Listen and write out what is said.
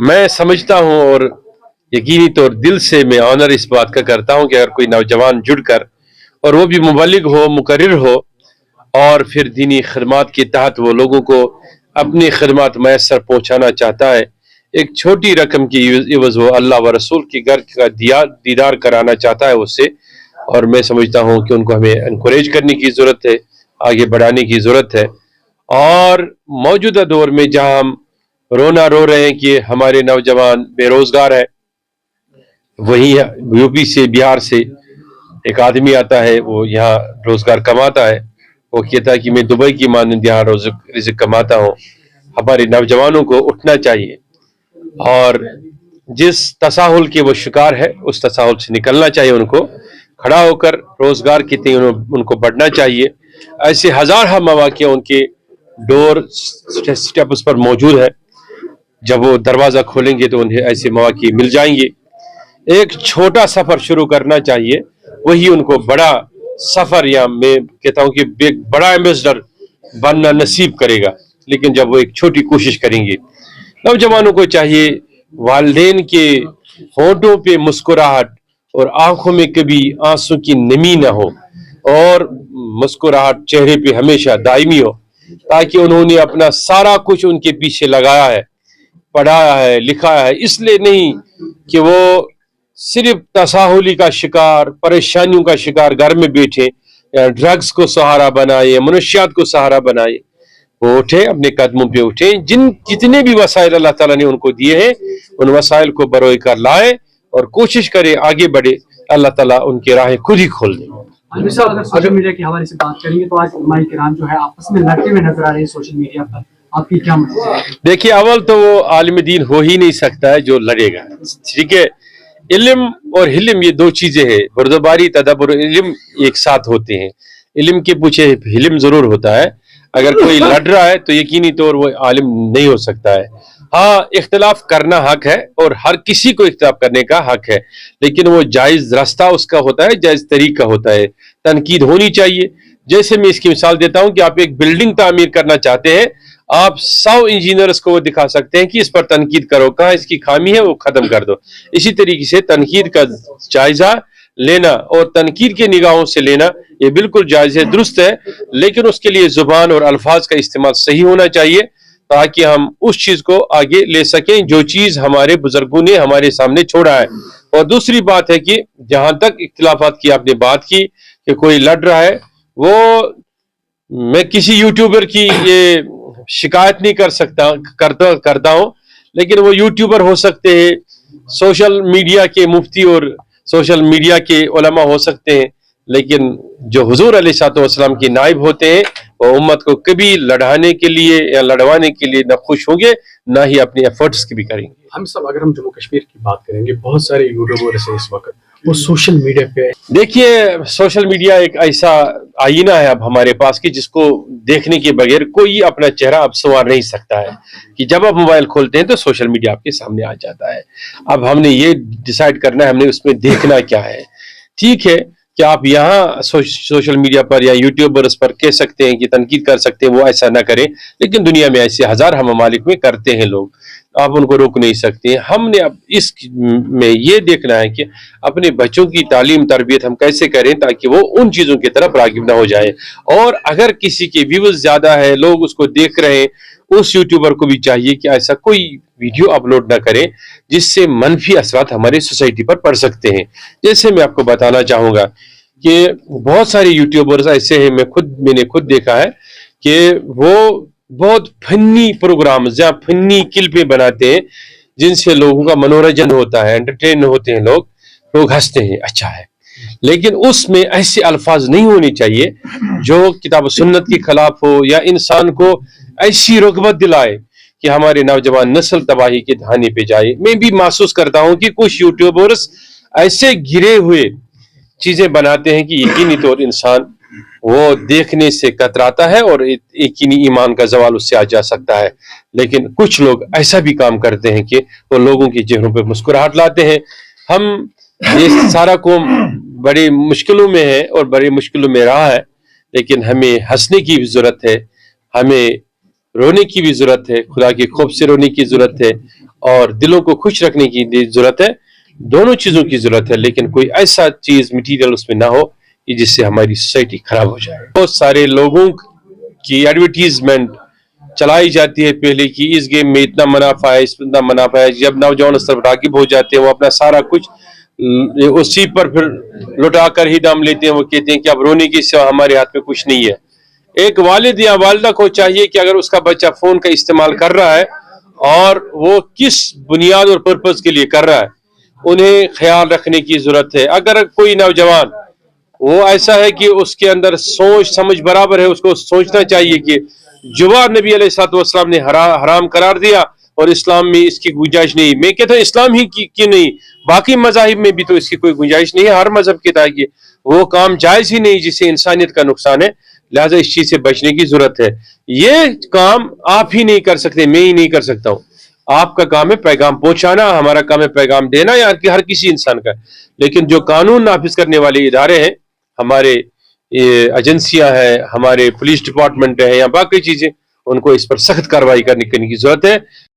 मैं समझता हूँ और यकीनी तौर दिल से मैं ऑनर इस बात का करता हूँ कि अगर कोई नौजवान जुड़कर और वो भी मुबल्लिग हो, मुकर्रिर हो और फिर दीनी खिदमत के तहत वो लोगों को अपनी खिदमत मैसर पहुँचाना चाहता है, एक छोटी रकम की इवज़ वो अल्लाह व रसूल के घर का दीदार कराना चाहता है उससे, और मैं समझता हूँ कि उनको हमें इनकरेज करने की ज़रूरत है, आगे बढ़ाने की ज़रूरत है। और मौजूदा दौर में जहाँ हम रोना रो रहे हैं कि हमारे नौजवान बेरोज़गार है, वहीं यूपी से, बिहार से एक आदमी आता है, वो यहाँ रोज़गार कमाता है, वो कहता है कि मैं दुबई की मानंद यहाँ रिज़्क़ कमाता हूँ। हमारे नौजवानों को उठना चाहिए और जिस तसाहुल के वो शिकार है उस तसाहुल से निकलना चाहिए, उनको खड़ा होकर रोज़गार की तरफ उनको बढ़ना चाहिए। ऐसे हज़ार मौक़े उनके डोर स्टेप उस पर मौजूद है, जब वो दरवाज़ा खोलेंगे तो उन्हें ऐसे मौक़े मिल जाएंगे। एक छोटा सफ़र शुरू करना चाहिए, वही उनको बड़ा सफ़र, या मैं कहता हूँ कि बड़ा एम्बेसडर बनना नसीब करेगा। लेकिन जब वो एक छोटी कोशिश करेंगे, नौजवानों को चाहिए वालिदैन के होंठों पे मुस्कुराहट और आंखों में कभी आंसू की नमी न हो, और मुस्कुराहट चेहरे पे हमेशा दायमी हो, ताकि उन्होंने अपना सारा कुछ उनके पीछे लगाया है, पढ़ाया है, लिखाया है, इसलिए नहीं कि वो सिर्फ तसाहुली का शिकार, परेशानियों का शिकार घर में बैठे, ड्रग्स को सहारा बनाए, मनुष्यात को सहारा बनाए। वो उठे, अपने कदमों पे उठे, जितने भी वसाइल अल्लाह ताला ने उनको दिए हैं उन वसाइल को बरोए कर लाए और कोशिश करे आगे बढ़े। अल्लाह ताला उनकी राहें खुद ही खोल दे। अगर सोशल मीडिया के हवाले से बात करेंगे तो आज उलमाए किराम जो है आपस में लड़ते हुए नजर आ रहे हैं सोशल मीडिया पर, आपकी क्या मतलब है? देखिए, अव्वल तो वो आलिम दीन हो ही नहीं सकता है जो लड़ेगा, ठीक है। इल्म और हिल्म ये दो चीजें हैं, बुर्दबारी तदब्बर इल्म एक साथ होते हैं। इल्म के पीछे हिल्म जरूर होता है। अगर कोई लड़ रहा है तो यकीनी तौर वो आलिम नहीं हो सकता है। हाँ, इख्तिलाफ करना हक है और हर किसी को इख्तिलाफ करने का हक है, लेकिन वो जायज रास्ता उसका होता है, जायज तरीका होता है, तनकीद होनी चाहिए। जैसे मैं इसकी मिसाल देता हूँ कि आप एक बिल्डिंग तामीर करना चाहते हैं, आप 100 इंजीनियर्स को दिखा सकते हैं कि इस पर तनकीद करो, कहाँ इसकी खामी है वो खत्म कर दो। इसी तरीके से तनकीद का जायजा लेना और तनकीद के निगाहों से लेना ये बिल्कुल जायज है, दुरुस्त है, लेकिन उसके लिए जुबान और अल्फाज का इस्तेमाल सही होना चाहिए, ताकि हम उस चीज को आगे ले सकें जो चीज हमारे बुजुर्गों ने हमारे सामने छोड़ा है। और दूसरी बात है कि जहां तक इख्तिलाफात की आपने बात की कि कोई लड़ रहा है, वो मैं किसी यूट्यूबर की ये शिकायत नहीं करता हूं, लेकिन वो यूट्यूबर हो सकते हैं, सोशल मीडिया के मुफ्ती और सोशल मीडिया के उलमा हो सकते हैं, लेकिन जो हुजूर अलैहिस्सलाम के नाइब होते हैं वो उम्मत को कभी लड़ाने के लिए या लड़वाने के लिए न खुश होंगे, ना ही अपने एफर्ट्स की भी करेंगे। हम सब अगर हम जम्मू कश्मीर की बात करेंगे, बहुत सारे यूट्यूबर्स हैं इस वक्त, वो सोशल मीडिया पे। देखिए, सोशल मीडिया एक ऐसा आईना है अब हमारे पास कि जिसको देखने के बगैर कोई अपना चेहरा अब संवार नहीं सकता है, कि जब आप मोबाइल खोलते हैं तो सोशल मीडिया आपके सामने आ जाता है। अब हमने ये डिसाइड करना है हमने उसमें देखना क्या है। ठीक है कि आप यहाँ सोशल मीडिया पर या यूट्यूबर्स पर कह सकते हैं कि तनकीद कर सकते हैं, वो ऐसा ना करें, लेकिन दुनिया में ऐसे हज़ार हम ममालिक में करते हैं लोग, आप उनको रोक नहीं सकते। हमने अब इस में ये देखना है कि अपने बच्चों की तालीम तरबियत हम कैसे करें ताकि वो उन चीज़ों की तरफ राग़िब ना हो जाए। और अगर किसी के व्यूज़ ज़्यादा है, लोग उसको देख रहे हैं, उस यूट्यूबर को भी चाहिए कि ऐसा कोई वीडियो अपलोड ना करें जिससे मनफी असरात हमारी सोसाइटी पर पड़ सकते हैं। जैसे मैं आपको बताना चाहूँगा कि बहुत सारे यूट्यूबर्स ऐसे हैं, मैंने खुद देखा है कि वो बहुत फनी प्रोग्राम या फनी क्लिपें बनाते हैं जिनसे लोगों का मनोरंजन होता है, एंटरटेन होते हैं, लोग हंसते हैं, अच्छा है। लेकिन उसमें ऐसे अल्फाज नहीं होने चाहिए जो किताब सुन्नत के खिलाफ हो या इंसान को ऐसी रग़बत दिलाए कि हमारे नौजवान नस्ल तबाही के धाने पे जाए। मैं भी महसूस करता हूं कि कुछ यूट्यूबर्स ऐसे गिरे हुए चीजें बनाते हैं कि यकीनी तौर इंसान वो देखने से कतराता है और यकीनी ईमान का जवाल उससे आ जा सकता है। लेकिन कुछ लोग ऐसा भी काम करते हैं कि वो लोगों के चेहरों पे मुस्कुराहट लाते हैं। हम ये सारा कौम बड़ी मुश्किलों में है और बड़ी मुश्किलों में रहा है, लेकिन हमें हंसने की भी जरूरत है, हमें رونے کی بھی ضرورت ہے, خدا کے خوف سے رونے کی ضرورت ہے, اور دلوں کو خوش رکھنے کی ضرورت ہے. دونوں چیزوں کی ضرورت ہے, لیکن کوئی ایسا چیز مٹیریل اس میں نہ ہو کہ جس سے ہماری سوسائٹی خراب ہو جائے. بہت سارے لوگوں کی ایڈورٹیزمنٹ چلائی جاتی ہے پہلے کی اس گیم میں اتنا منافع ہے, اس میں اتنا منافع ہے. جب نوجوان اس طرف راغب ہو جاتے ہیں, وہ اپنا سارا کچھ اسی پر پھر لٹا کر ہی دام لیتے ہیں. وہ کہتے ہیں کہ اب رونے کی سوا ہمارے ہاتھ میں کچھ نہیں ہے. ایک والد یا والدہ کو چاہیے کہ اگر اس کا بچہ فون کا استعمال کر رہا ہے اور وہ کس بنیاد اور پرپز کے لیے کر رہا ہے, انہیں خیال رکھنے کی ضرورت ہے. اگر کوئی نوجوان وہ ایسا ہے کہ اس کے اندر سوچ سمجھ برابر ہے, اس کو سوچنا چاہیے کہ جوا نبی علیہ الصلوۃ والسلام نے حرام قرار دیا اور اسلام میں اس کی گنجائش نہیں. میں کہتا ہوں اسلام ہی کی نہیں, باقی مذاہب میں بھی تو اس کی کوئی گنجائش نہیں ہے. ہر مذہب کے تحت وہ کام جائز ہی نہیں جس سے انسانیت کا نقصان ہے. لہٰذا اس چیز سے بچنے کی ضرورت ہے. یہ کام آپ ہی نہیں کر سکتے, میں ہی نہیں کر سکتا ہوں. آپ کا کام ہے پیغام پہنچانا, ہمارا کام ہے پیغام دینا, یا ہر کسی انسان کا. لیکن جو قانون نافذ کرنے والے ادارے ہیں, ہمارے ایجنسیاں ہیں, ہمارے پولیس ڈپارٹمنٹ ہیں یا باقی چیزیں, ان کو اس پر سخت کارروائی کرنے کی ضرورت ہے.